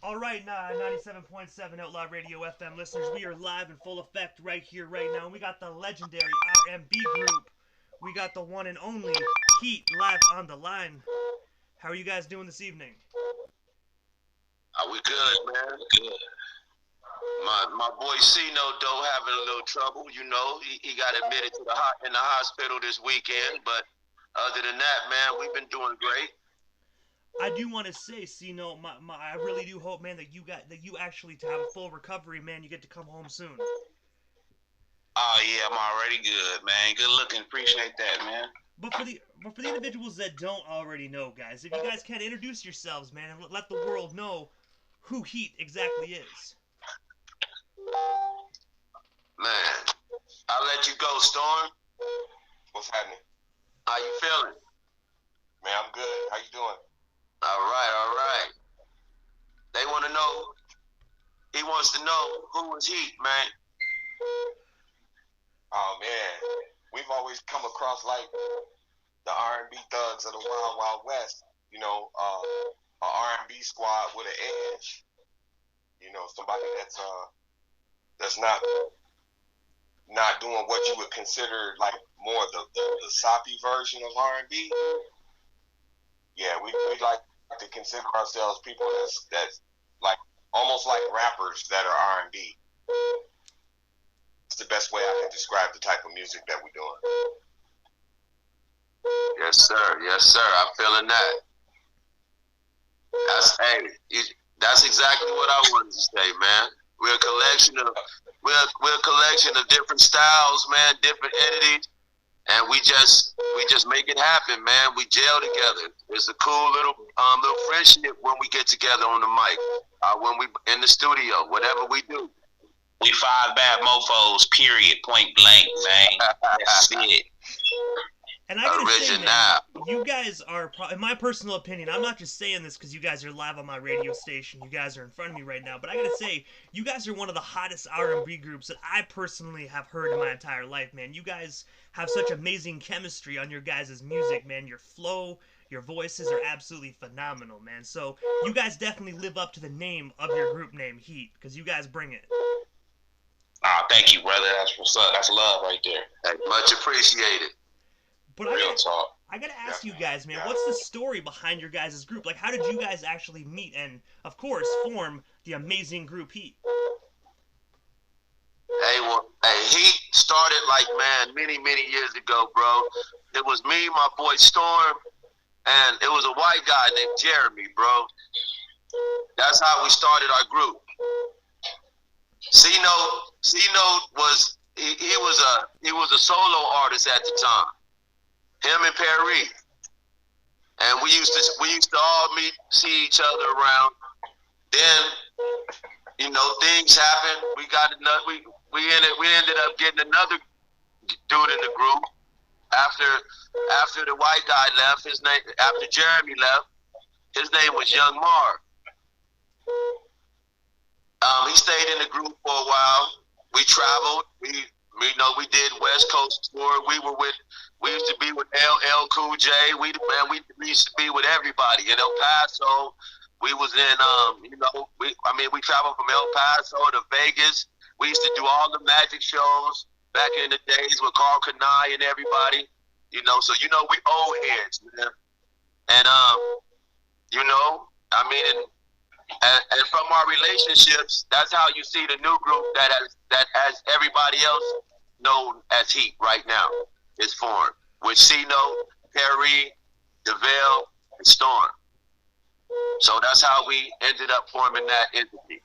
All right, now 97.7 Outlaw Radio FM listeners, we are live in full effect right here, right now. And we got the legendary R&B group. We got the one and only Heat live on the line. How are you guys doing this evening? Are we good, man? Good. My boy Cino though having a little trouble. You know, he got admitted to in the hospital this weekend. But other than that, man, we've been doing great. I do want to say, Cino, I really do hope, man, that you actually to have a full recovery, man. You get to come home soon. Oh yeah, I'm already good, man. Good looking. Appreciate that, man. But for the individuals that don't already know, guys, if you guys can introduce yourselves, man, and let the world know who Heat exactly is. Man, I'll let you go, Storm. What's happening? How you feeling? Man, I'm good. How you doing? All right. They want to know. He wants to know who is Heat, man. Oh man, we've always come across like the R&B thugs of the Wild Wild West. You know, a R&B squad with an edge. You know, somebody that's not doing what you would consider like more the soppy version of R&B. Yeah, we like to consider ourselves people that's like almost like rappers that are R&B. It's the best way I can describe the type of music that we're doing. Yes, sir. I'm feeling that. That's exactly what I wanted to say, man. We're a collection of different styles, man, different entities, and we just make it happen, man. We gel together. It's a cool little friendship when we get together on the mic, when we in the studio, whatever we do. We five bad mofos, period, point blank, man. That's it. And I gotta say, man, you guys are, in my personal opinion, I'm not just saying this because you guys are live on my radio station. You guys are in front of me right now, but I gotta say, you guys are one of the hottest R&B groups that I personally have heard in my entire life, man. You guys have such amazing chemistry on your guys' music, man. Your flow, your voices are absolutely phenomenal, man. So you guys definitely live up to the name of your group name, Heat, because you guys bring it. Thank you, brother. That's what's up. That's love right there. Hey, much appreciated. But I gotta ask you guys, man, what's the story behind your guys' group? Like, how did you guys actually meet and, of course, form the amazing group Heat? He started like, man, many years ago, bro. It was me, my boy Storm, and it was a white guy named Jeremy, bro. That's how we started our group. Cino was he was a solo artist at the time. Him and Perry, and we used to all see each other around. Then, you know, things happened. We ended up getting another dude in the group after the white guy left. After Jeremy left, his name was Young Mar. He stayed in the group for a while. We traveled. We did West Coast tour. We used to be with LL Cool J. We used to be with everybody in El Paso. We was in we traveled from El Paso to Vegas. We used to do all the magic shows back in the days with Carl Kanai and everybody. You know, so we old heads, man. And and from our relationships, that's how you see the new group that has everybody else known as Heat right now is formed with Cino, Perry, DeVille, and Storm. So that's how we ended up forming that entity.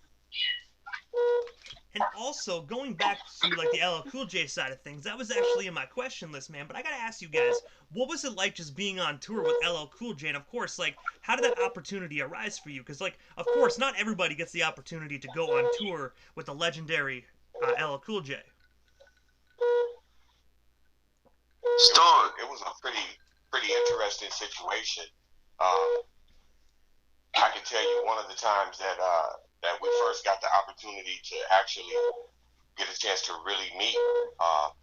And also, going back to like the LL Cool J side of things, that was actually in my question list, man. But I gotta ask you guys, what was it like just being on tour with LL Cool J? And of course, like, how did that opportunity arise for you? Because, like, of course, not everybody gets the opportunity to go on tour with the legendary LL Cool J. Storm. It was a pretty interesting situation. I can tell you one of the times that we first got the opportunity to actually get a chance to really meet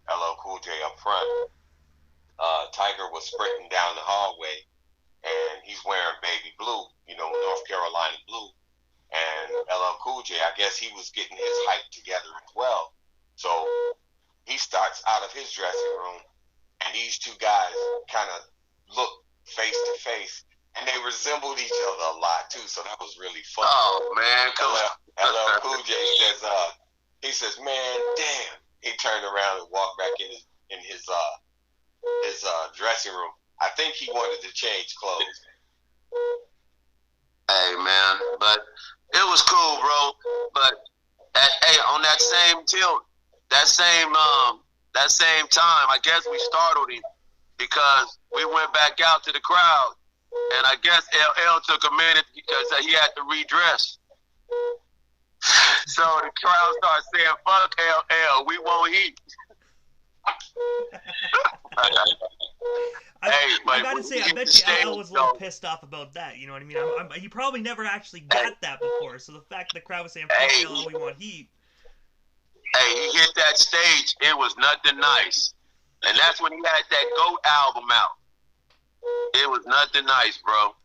LL Cool J up front. Tiger was sprinting down the hallway, and he's wearing baby blue, North Carolina blue. And J, I guess he was getting his hype together as well. So he starts out of his dressing room, and these two guys kind of look face to face, and they resembled each other a lot too. So that was really fun. Oh man, LL Cool J says, he says, man, damn. He turned around and walked back in his dressing room. I think he wanted to change clothes. Hey man, but it was cool, bro. But on that same tilt, that same time, I guess we startled him because we went back out to the crowd, and I guess LL took a minute because he had to redress. So the crowd started saying, "Fuck LL, we want heat." I gotta say, I bet you LL was a little pissed off about that. You know what I mean? He probably never actually got that before. So the fact that the crowd was saying, "Fuck LL, we want heat." Hey, he hit that stage. It was nothing nice, and that's when he had that GOAT album out. It was nothing nice, bro.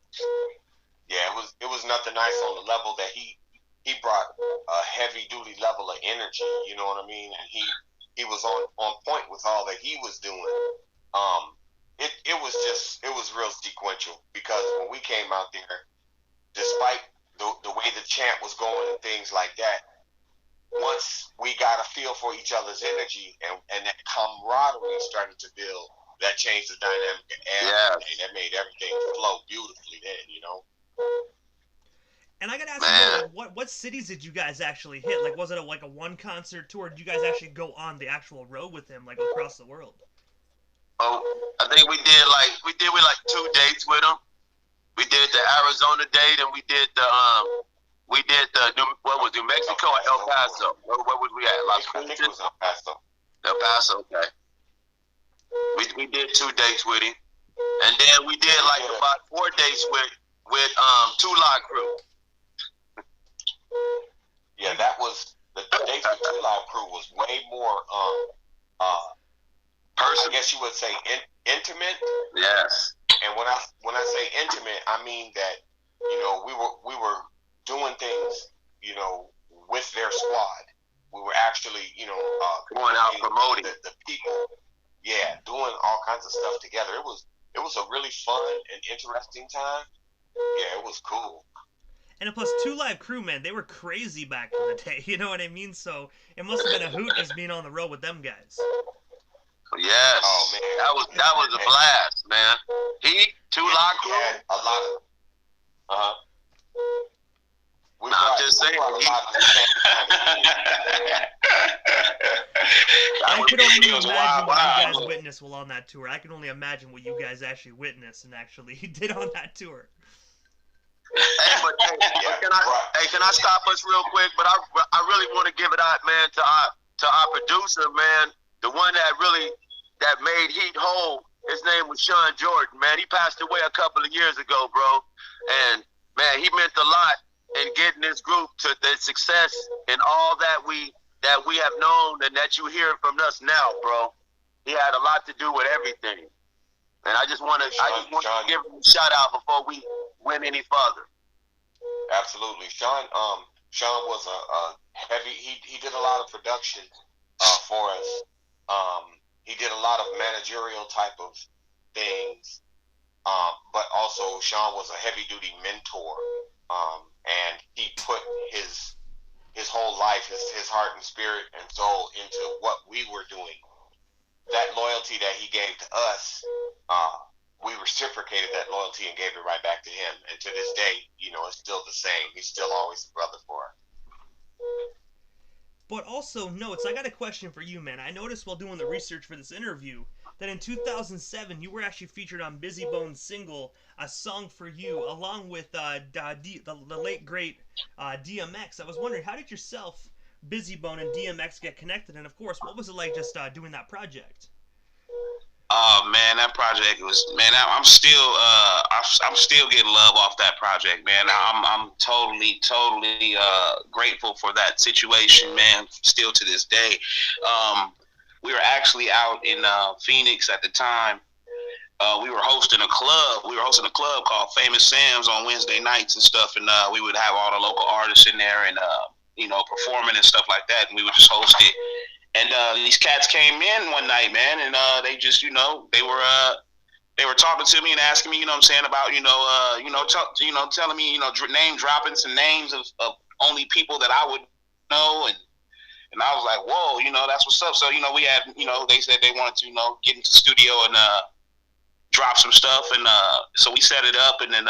Yeah, it was nothing nice on the level that he brought a heavy duty level of energy. You know what I mean? And he was on point with all that he was doing. It was real sequential because when we came out there, despite the way the chant was going and things like that, once we got a feel for each other's energy and that camaraderie started to build, that changed the dynamic and that made everything flow beautifully then, you know. And I gotta ask you, what cities did you guys actually hit? Like, was it a one concert tour? Did you guys actually go on the actual road with him, like across the world? Oh, I think we did like 2 dates with him. We did the Arizona date, and we did the New Mexico or El Paso? What was we at? Las I think it was El Paso. El Paso, okay. We did 2 dates with him, and then we did like about 4 dates with Two-Live Crew. Yeah, that was the dates with Two-Live Crew was way more personal. I guess you would say intimate. Yes. And when I say intimate, I mean that we were doing things with their squad. We were actually going out promoting the people. Yeah, doing all kinds of stuff together. It was a really fun and interesting time. Yeah, it was cool. And plus, Two-Live Crew, man, they were crazy back in the day. You know what I mean? So it must have been a hoot just being on the road with them guys. Yes. Oh man, that was a blast, man. Two-Live Crew. Had a lot of. I'm just saying. I could only imagine what you guys witnessed while on that tour. I can only imagine what you guys actually witnessed and actually did on that tour. Can I stop us real quick? But I really want to give it out, man, to our producer, man, the one that made Heat whole. His name was Sean Jordan, man. He passed away a couple of years ago, bro. And man, he meant a lot in getting this group to the success and all that we have known and that you hear from us now, bro. He had a lot to do with everything. And I just want to give him a shout out before we went any further. Absolutely. Sean was a heavy, he did a lot of production for us. He did a lot of managerial type of things. But also Sean was a heavy duty mentor. And he put his whole life, his heart and spirit and soul into what we were doing. That loyalty that he gave to us, we reciprocated that loyalty and gave it right back to him. And to this day, it's still the same. He's still always a brother for us. But also, Notes, I got a question for you, man. I noticed while doing the research for this interview that in 2007, you were actually featured on Busy Bone's single, A Song for You, along with the late, great DMX. I was wondering, how did yourself, Busy Bone, and DMX get connected? And, of course, what was it like just doing that project? Oh man, that project was, man. I'm still getting love off that project, man. I'm totally grateful for that situation, man. Still to this day. We were actually out in Phoenix at the time. We were hosting a club. We were hosting a club called Famous Sam's on Wednesday nights and stuff, and we would have all the local artists in there, and performing and stuff like that, and we would just host it. And these cats came in one night, man, and they just, they were talking to me and asking me, about, telling me, name dropping some names of only people that I would know, and I was like, whoa, that's what's up. So, we had, they said they wanted to, get into the studio and drop some stuff, and so we set it up, and then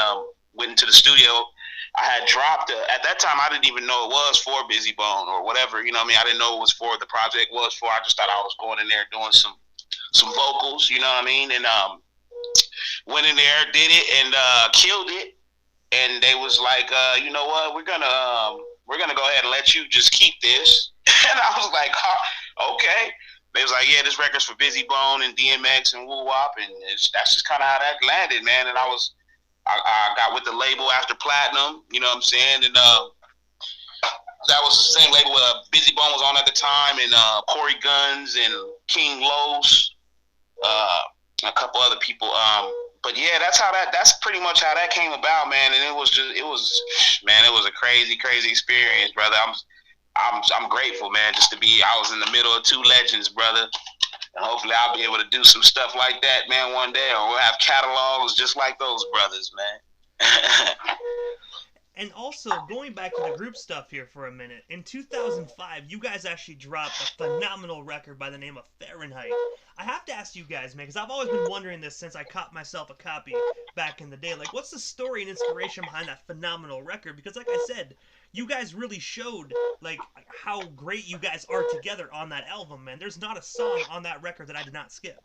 went into the studio. I had dropped at that time. I didn't even know it was for Busy Bone or whatever. I didn't know it was for the project was for. I just thought I was going in there doing some vocals. You know what I mean? And went in there, did it, and killed it. And they was like, you know what? We're gonna go ahead and let you just keep this. And I was like, okay. They was like, yeah, this record's for Busy Bone and DMX and Woo Wop, and that's just kind of how that landed, man. And I got with the label after Platinum, you know what I'm saying? And that was the same label Busy Bone was on at the time, and Corey Guns and King Los, a couple other people. But yeah, that's pretty much how that came about, man. And it was a crazy, crazy experience, brother. I'm grateful, man, just to be. I was in the middle of two legends, brother. And hopefully I'll be able to do some stuff like that, man, one day. Or we'll have catalogs just like those brothers, man. And also, going back to the group stuff here for a minute, in 2005, you guys actually dropped a phenomenal record by the name of Fahrenheit. I have to ask you guys, man, because I've always been wondering this since I caught myself a copy back in the day. Like, what's the story and inspiration behind that phenomenal record? Because, like I said, you guys really showed, like, how great you guys are together on that album, man. There's not a song on that record that I did not skip.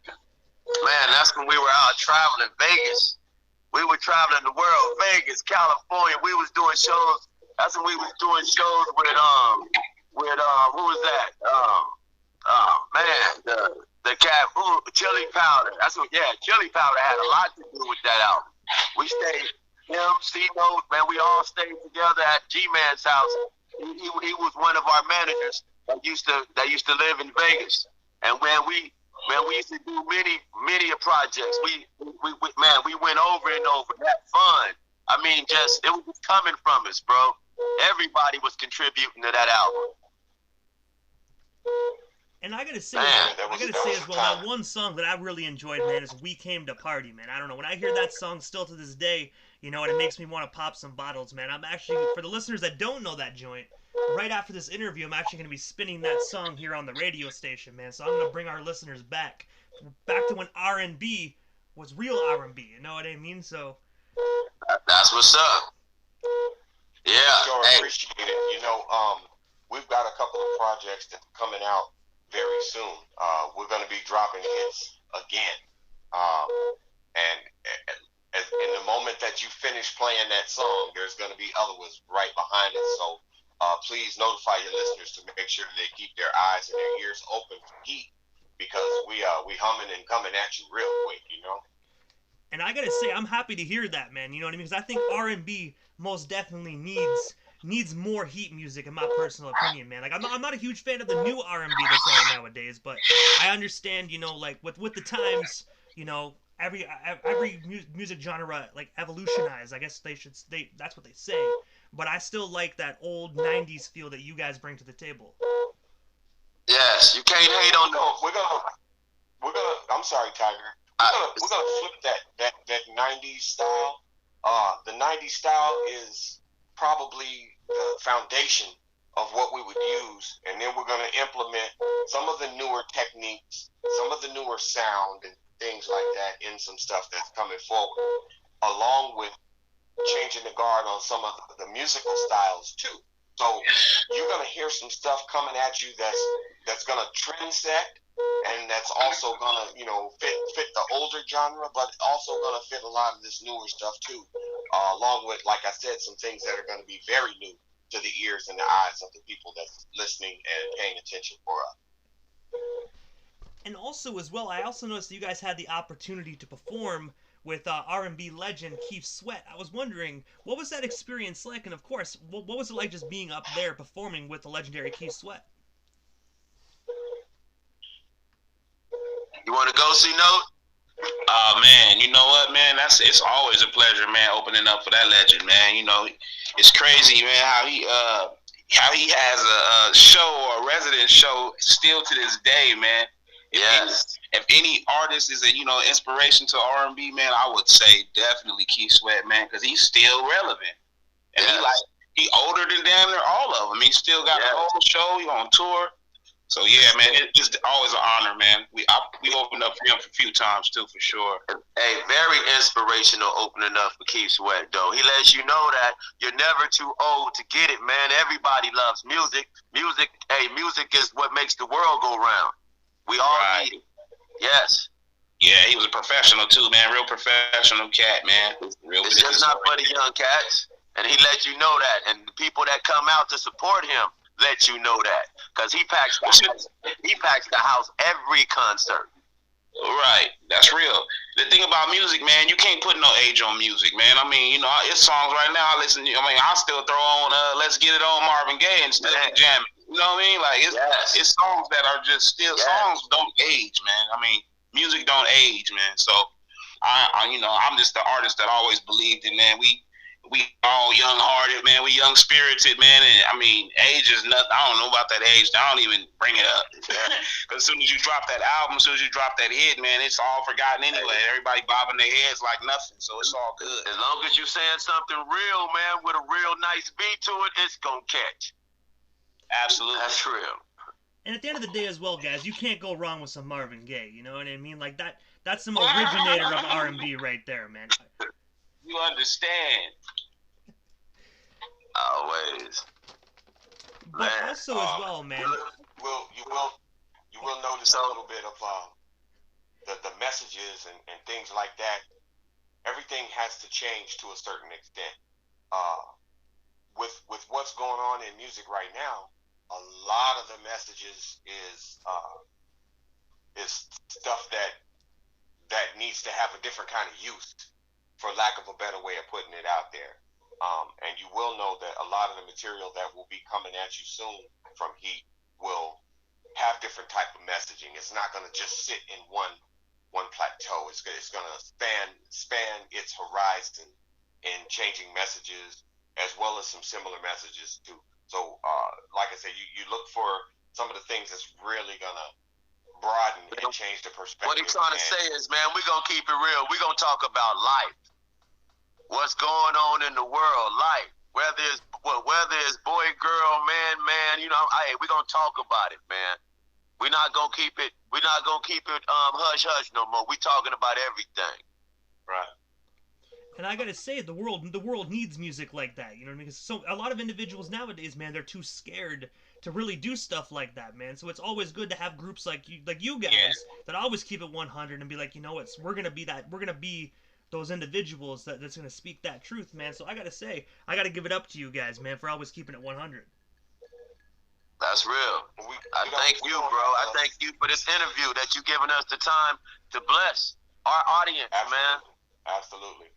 Man, that's when we were out traveling Vegas. We were traveling the world, Vegas, California. We was doing shows. That's when we was doing shows with who was that? The cat, Chili Powder. Chili Powder had a lot to do with that album. We stayed, C-Note, man, we all stayed together at G-Man's house. He was one of our managers that used to live in Vegas. And we used to do many projects. We went over and over, had fun. I mean, it was just coming from us, bro. Everybody was contributing to that album. And I gotta say, as well, that one song that I really enjoyed, man, is "We Came to Party," man. I don't know, when I hear that song still to this day, and it makes me want to pop some bottles, man. I'm actually, for the listeners that don't know that joint, right after this interview, I'm actually going to be spinning that song here on the radio station, man. So I'm going to bring our listeners back to when R&B was real R&B. You know what I mean? So that's what's up. Yeah. Sure, appreciate it. We've got a couple of projects that are coming out very soon. We're going to be dropping hits again. And in the moment that you finish playing that song, there's going to be other ones right behind it. So please notify your listeners to make sure they keep their eyes and their ears open for heat, because we humming and coming at you real quick, And I gotta say, I'm happy to hear that, man. You know what I mean? Because I think R&B most definitely needs more heat music, in my personal opinion, man. Like, I'm not a huge fan of the new R&B that's out nowadays, but I understand, like with the times, every music genre like evolutionized. I guess that's what they say. But I still like that old 90s feel that you guys bring to the table. Yes, you can't hate on those. We're gonna I'm sorry, Tiger. We're gonna flip that 90s style. The 90s style is probably the foundation of what we would use, and then we're gonna implement some of the newer techniques, some of the newer sound and things like that in some stuff that's coming forward, along with changing the guard on some of the musical styles too. So you're gonna hear some stuff coming at you that's gonna trend set, and that's also gonna fit the older genre, but also gonna fit a lot of this newer stuff too, along with, like I said, some things that are gonna be very new to the ears and the eyes of the people that's listening and paying attention for us. And also, as well, I also noticed that you guys had the opportunity to perform with R&B legend Keith Sweat. I was wondering, what was that experience like? And of course, what was it like just being up there performing with the legendary Keith Sweat? You want to go, C-Note? Oh man, you know what, man? It's always a pleasure, man, opening up for that legend, man. You know, it's crazy, man, how he has a show or a resident show still to this day, man. Yes. If any artist is a inspiration to R&B, man, I would say definitely Keith Sweat, man, because he's still relevant, and he older than damn near all of them. He still got a whole show. He on tour. So yeah, man, it's just always an honor, man. We opened up for him a few times too, for sure. Hey, very inspirational opening up for Keith Sweat, though. He lets you know that you're never too old to get it, man. Everybody loves music. Music is what makes the world go round. We all need it. Yes. Yeah, he was a professional too, man. Real professional cat, man. It's just not for the young cats, and he let you know that. And the people that come out to support him let you know that, because he packs the house every concert. Right, that's real. The thing about music, man, you can't put no age on music, man. I mean, it's songs right now I listen to. I mean, I still throw on "Let's Get It On" Marvin Gaye and still jamming. You know what I mean? Like it's songs that are just still songs don't age, man. I mean, music don't age, man. So I'm just the artist that always believed in, man. We all young-hearted, man. We young-spirited, man. And, I mean, age is nothing. I don't know about that age. I don't even bring it up. Because as soon as you drop that album, as soon as you drop that hit, man, it's all forgotten anyway. Everybody bobbing their heads like nothing. So it's all good. As long as you're saying something real, man, with a real nice beat to it, it's going to catch. Absolutely. That's real. And at the end of the day as well, guys, you can't go wrong with some Marvin Gaye. You know what I mean? Like, that's some originator of R&B right there, man. You understand. Always. But also as well, man. You will notice a little bit of the messages and things like that. Everything has to change to a certain extent. With what's going on in music right now, a lot of the messages is stuff that needs to have a different kind of use, for lack of a better way of putting it out there. And you will know that a lot of the material that will be coming at you soon from Heat will have different type of messaging. It's not going to just sit in one plateau. It's going to span its horizon in changing messages, as well as some similar messages too. So, like I said, you look for some of the things that's really going to broaden and change the perspective. What he's trying to say is, man, we're going to keep it real. We're going to talk about life. What's going on in the world, life. Whether it's boy, girl, man, we're going to talk about it, man. We're not going to keep it hush hush no more. We're talking about everything. Right. And I gotta say, the world needs music like that. You know what I mean? Because so a lot of individuals nowadays, man, they're too scared to really do stuff like that, man. So it's always good to have groups like you guys that always keep it 100 and be like, you know what, we're gonna be those individuals that's gonna speak that truth, man. So I gotta say, I gotta give it up to you guys, man, for always keeping it 100. That's real. I thank you, bro. I thank you for this interview that you giving us the time to bless our audience, man. Absolutely.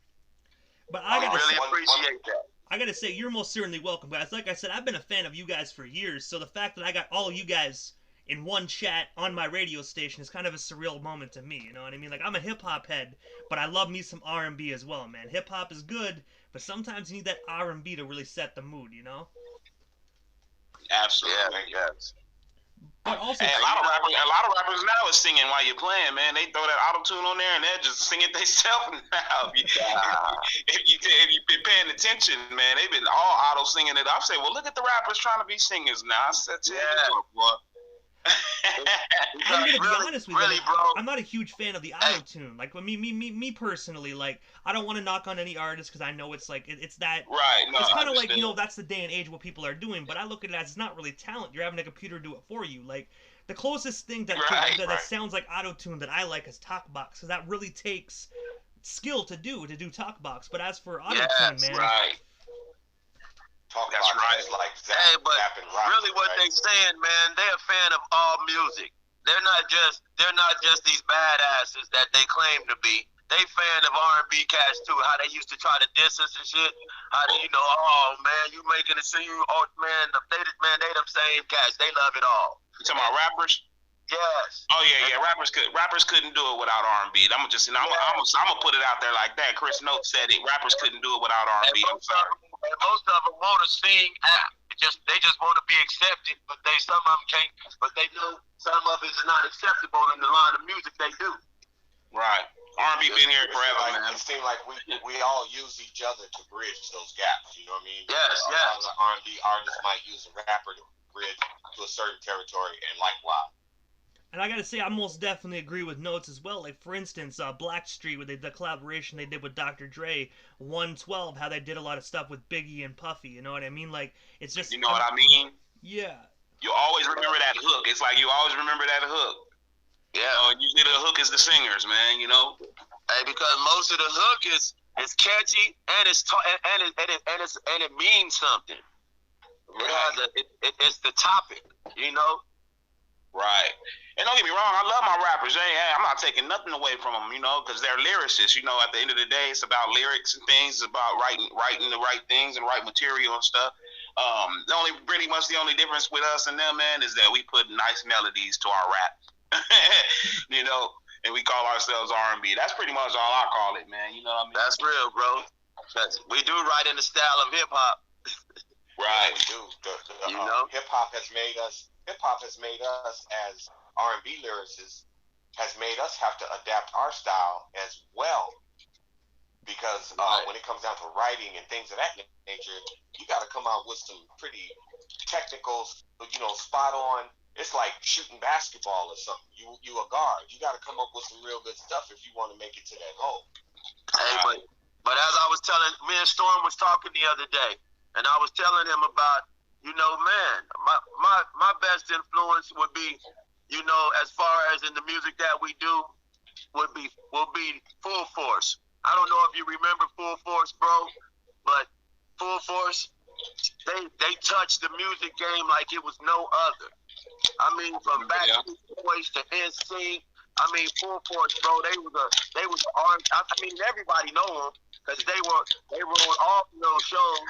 But I really appreciate that. I gotta say, you're most certainly welcome, guys. Like I said, I've been a fan of you guys for years, so the fact that I got all of you guys in one chat on my radio station is kind of a surreal moment to me, you know what I mean? Like, I'm a hip-hop head, but I love me some R&B as well, man. Hip-hop is good, but sometimes you need that R&B to really set the mood, you know? Absolutely. Yeah, yes. But also, a lot of rappers now is singing while you're playing, man. They throw that auto-tune on there and they're just singing themselves now. If you've been paying attention, man, they've been all auto-singing it. I say, well, look at the rappers trying to be singers now. I said, boy. I'm gonna be honest with you, bro. I'm not a huge fan of the auto-tune. Like, me personally, like, I don't want to knock on any artist because I know it's like it's that. Right. No, it's kind of like, you know, that's the day and age what people are doing. But I look at it as it's not really talent. You're having a computer do it for you. Like, the closest thing that sounds like auto-tune that I like is talkbox, because that really takes skill to do talkbox. But as for auto-tune, man. Right. That's right. Like but really what they saying, man, they're a fan of all music. They're not just these badasses that they claim to be. They fan of R&B cats too. How they used to try to diss us and shit. How they, oh man, you making it seem, oh man, they them same cats. They love it all. You talking about rappers? Yes. Oh yeah. Rappers couldn't do it without R&B. I'm gonna put it out there like that. Chris Note said it. Rappers couldn't do it without R&B. Most of them want to sing. They just want to be accepted, but some of them can't. But they know some of it is not acceptable in the line of music they do. Right. R&B been here forever, man. It seems like we all use each other to bridge those gaps. You know what I mean? Yes. A lot of the R&B artists might use a rapper to bridge to a certain territory, and likewise. And I gotta say, I most definitely agree with Notes as well. Like, for instance, Blackstreet, with the collaboration they did with Dr. Dre, 112, how they did a lot of stuff with Biggie and Puffy, you know what I mean? Like, it's just... You know what I mean? Yeah. You always remember that hook. It's like you always remember that hook. Yeah. Usually the hook is the singers, man, you know? Hey, because most of the hook is catchy, and it means something. Right. It's the topic, you know? Right. And don't get me wrong, I love my rappers. I'm not taking nothing away from them, you know, because they're lyricists. You know, at the end of the day, it's about lyrics and things. It's about writing the right things and right material and stuff. The only difference with us and them, man, is that we put nice melodies to our rap. You know, and we call ourselves R&B. That's pretty much all I call it, man. You know what I mean? That's real, bro. We do write in the style of hip hop. Right. We do. You know, hip hop has made us as R&B lyricists, has made us have to adapt our style as well, because when it comes down to writing and things of that nature, you got to come out with some pretty technical, spot on. It's like shooting basketball or something. You a guard. You got to come up with some real good stuff if you want to make it to that goal. Hey, but as I was telling, me and Storm was talking the other day, and I was telling him about, man, my best influence would be, as far as in the music that we do, will be Full Force. I don't know if you remember Full Force, bro, but Full Force, they touched the music game like it was no other. I mean, from Backstreet Boys to NSYNC, Full Force, bro. They was armed. I mean, everybody know them because they were on all those shows.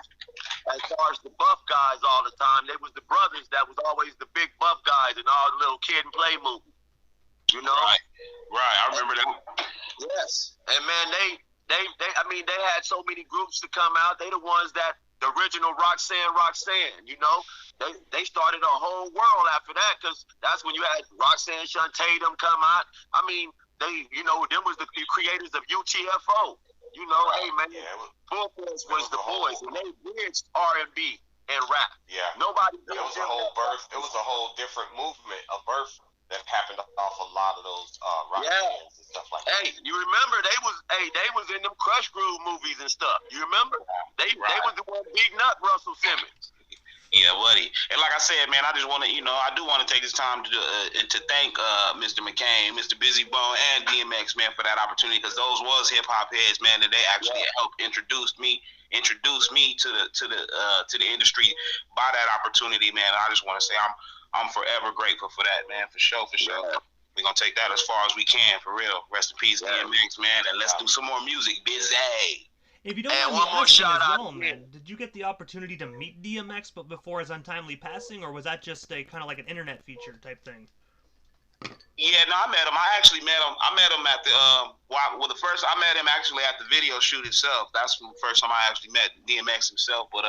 As far as the buff guys all the time, they was the brothers that was always the big buff guys in all the little Kid and Play movies. You know? Right. I remember that. Yes. And man, they had so many groups to come out. They the ones that the original Roxanne, you know? They started a whole world after that, because that's when you had Roxanne Tatum come out. I mean, them was the creators of UTFO. You know, hey man, Full Force was the boys, and they bridged R&B and rap. Yeah, nobody. It was a whole birth. It was a whole different movement, a birth that happened off a lot of those rock bands and stuff like that. Hey, you remember they was in them Crush Groove movies and stuff. You remember? They was the one beating up Russell Simmons. Yeah, buddy. And like I said, man, I just want to, I do want to take this time to thank Mr. McCain, Mr. Busy Bone, and DMX, man, for that opportunity, because those was hip hop heads, man, and they actually helped introduce me to the industry by that opportunity, man. I just want to say I'm forever grateful for that, man, for sure. Yeah. We're gonna take that as far as we can, for real. Rest in peace, DMX, man, and let's do some more music. Busy. If you don't mind me asking as well, man, did you get the opportunity to meet DMX but before his untimely passing, or was that just a kind of like an internet feature type thing? Yeah, no, I met him. I actually met him. I met him at the I met him actually at the video shoot itself. That's the first time I actually met DMX himself. But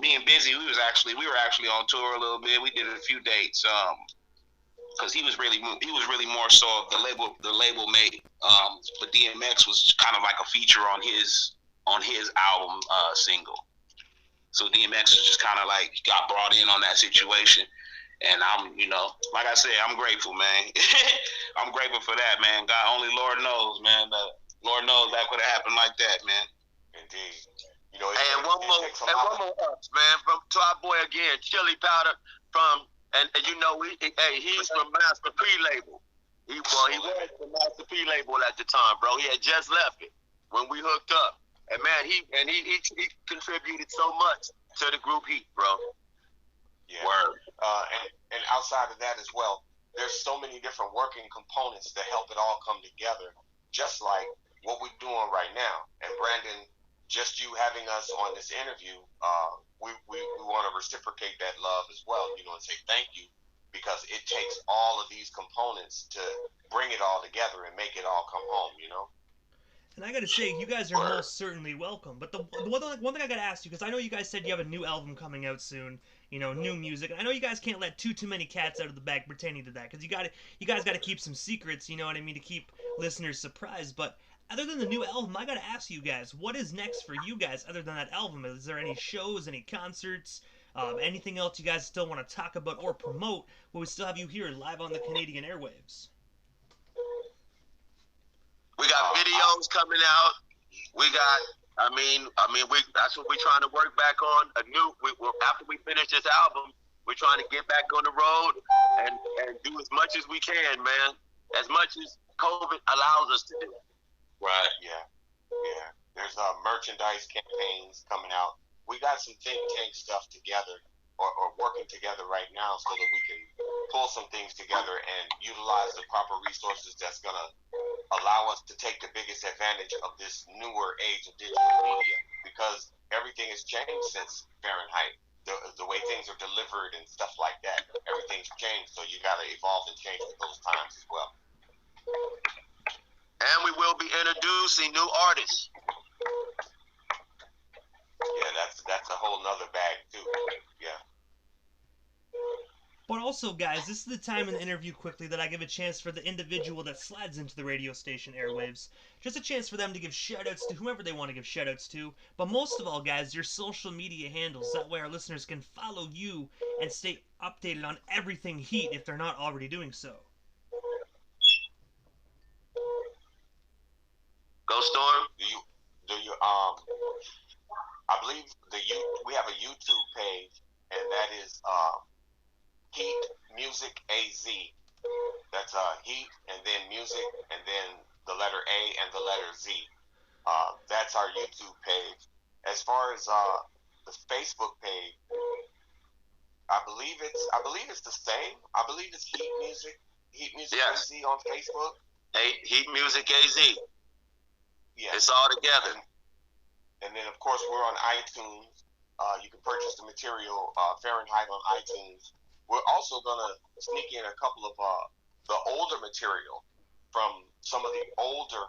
me and Busy, we were actually on tour a little bit. We did a few dates. Because he was really more so of the label mate. But DMX was kind of like a feature on his album single. So DMX was just kind of like got brought in on that situation. And I'm, like I said, I'm grateful, man. I'm grateful for that, man. God, only Lord knows, man. Lord knows that could have happened like that, man. Indeed. And one more, man, to our boy again, Chili Powder from. And he's from Master P label. He was from Master P label at the time, bro. He had just left it when we hooked up. And man, he contributed so much to the group Heat, bro. Yeah. Word. And outside of that as well, there's so many different working components that help it all come together, just like what we're doing right now. And Brandon, just you having us on this interview, we want to reciprocate that love as well, and say thank you because it takes all of these components to bring it all together and make it all come home, you know? And I gotta say, you guys are most certainly welcome. But the one thing I gotta ask you, because I know you guys said you have a new album coming out soon, you know, new music. And I know you guys can't let too many cats out of the bag pertaining to that, because you guys gotta keep some secrets, you know what I mean, to keep listeners surprised. But other than the new album, I gotta ask you guys, what is next for you guys other than that album? Is there any shows, any concerts, anything else you guys still want to talk about or promote? Will we still have you here live on the Canadian airwaves? We got videos coming out. We got, that's what we're trying to work back on. After we finish this album, we're trying to get back on the road and do as much as we can, man. As much as COVID allows us to do. Right. Yeah. There's merchandise campaigns coming out. We got some think tank stuff together or working together right now so that we can pull some things together and utilize the proper resources that's going to allow us to take the biggest advantage of this newer age of digital media, because everything has changed since Fahrenheit. The way things are delivered and stuff like that, everything's changed, so you got to evolve and change with those times as well. And we will be introducing new artists. Yeah, that's a whole nother bag too. Yeah. But also, guys, this is the time in the interview quickly that I give a chance for the individual that slides into the radio station airwaves. Just a chance for them to give shoutouts to whomever they want to give shoutouts to. But most of all, guys, your social media handles. That way our listeners can follow you and stay updated on everything Heat if they're not already doing so. Go Storm. I believe we have a YouTube page, and that is Heat Music AZ. That's Heat and then Music and then the letter A and the letter Z. That's our YouTube page. As far as the Facebook page, I believe it's the same. I believe it's Heat Music Yes. AZ on Facebook. Heat Music AZ. Yeah. It's all together. And then, of course, we're on iTunes. You can purchase the material Fahrenheit on iTunes. We're also going to sneak in a couple of the older material from some of the older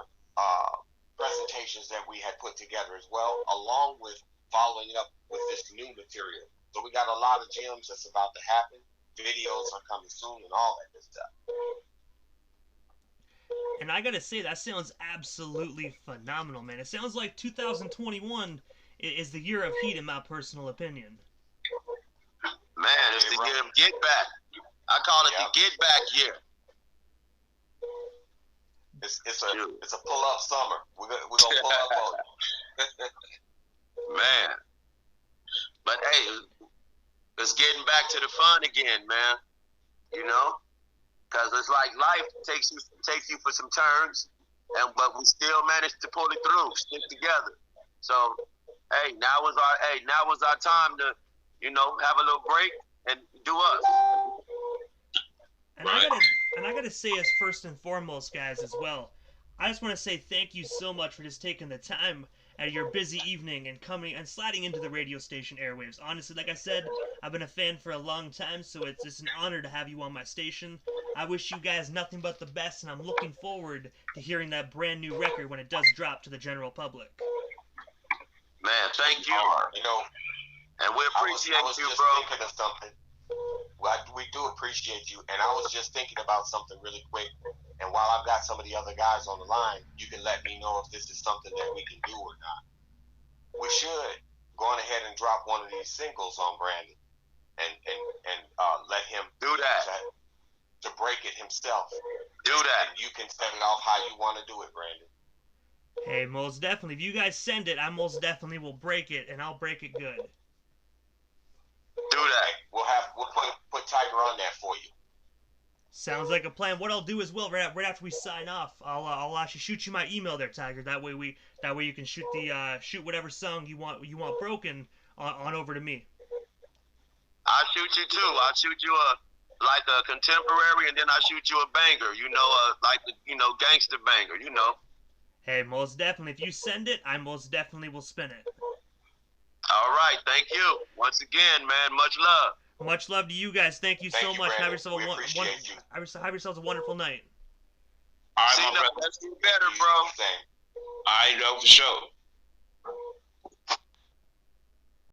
presentations that we had put together as well, along with following up with this new material. So we got a lot of gems that's about to happen. Videos are coming soon and all that good stuff. And I gotta say, that sounds absolutely phenomenal, man. It sounds like 2021 is the year of Heat, in my personal opinion. Man, it's the year of get back. I call it the get back year. It's a pull up summer. We're gonna pull up on it. Man. But hey, it's getting back to the fun again, man. You know? Because it's like life takes you for some turns, but we still managed to pull it through, stick together. So, hey, now was our time to, have a little break and do us. And I gotta say, as first and foremost, guys, as well, I just want to say thank you so much for just taking the time out of your busy evening and coming and sliding into the radio station airwaves. Honestly, like I said, I've been a fan for a long time, so it's just an honor to have you on my station. I wish you guys nothing but the best, and I'm looking forward to hearing that brand new record when it does drop to the general public. Man, thank you. And we appreciate I was you, just bro. thinking of something. We do appreciate you, and I was just thinking about something really quick. And while I've got some of the other guys on the line, you can let me know if this is something that we can do or not. We should go on ahead and drop one of these singles on Brandon, and let him do that. To break it himself. Do that. And you can set it off how you want to do it, Brandon. Hey, most definitely. If you guys send it, I most definitely will break it, and I'll break it good. Do that. We'll put Tiger on that for you. Sounds like a plan. What I'll do as well, right after we sign off, I'll actually shoot you my email there, Tiger. That way you can shoot whatever song you want broken on over to me. I'll shoot you too. I'll shoot you a contemporary, and then I'll shoot you a banger. Gangster banger. Hey, most definitely. If you send it, I most definitely will spin it. All right. Thank you once again, man. Much love. Much love to you guys. Thank you so much. Brandon. Have yourself have yourselves a wonderful night. All right, See, my brother. let's do better, bro. I know for sure.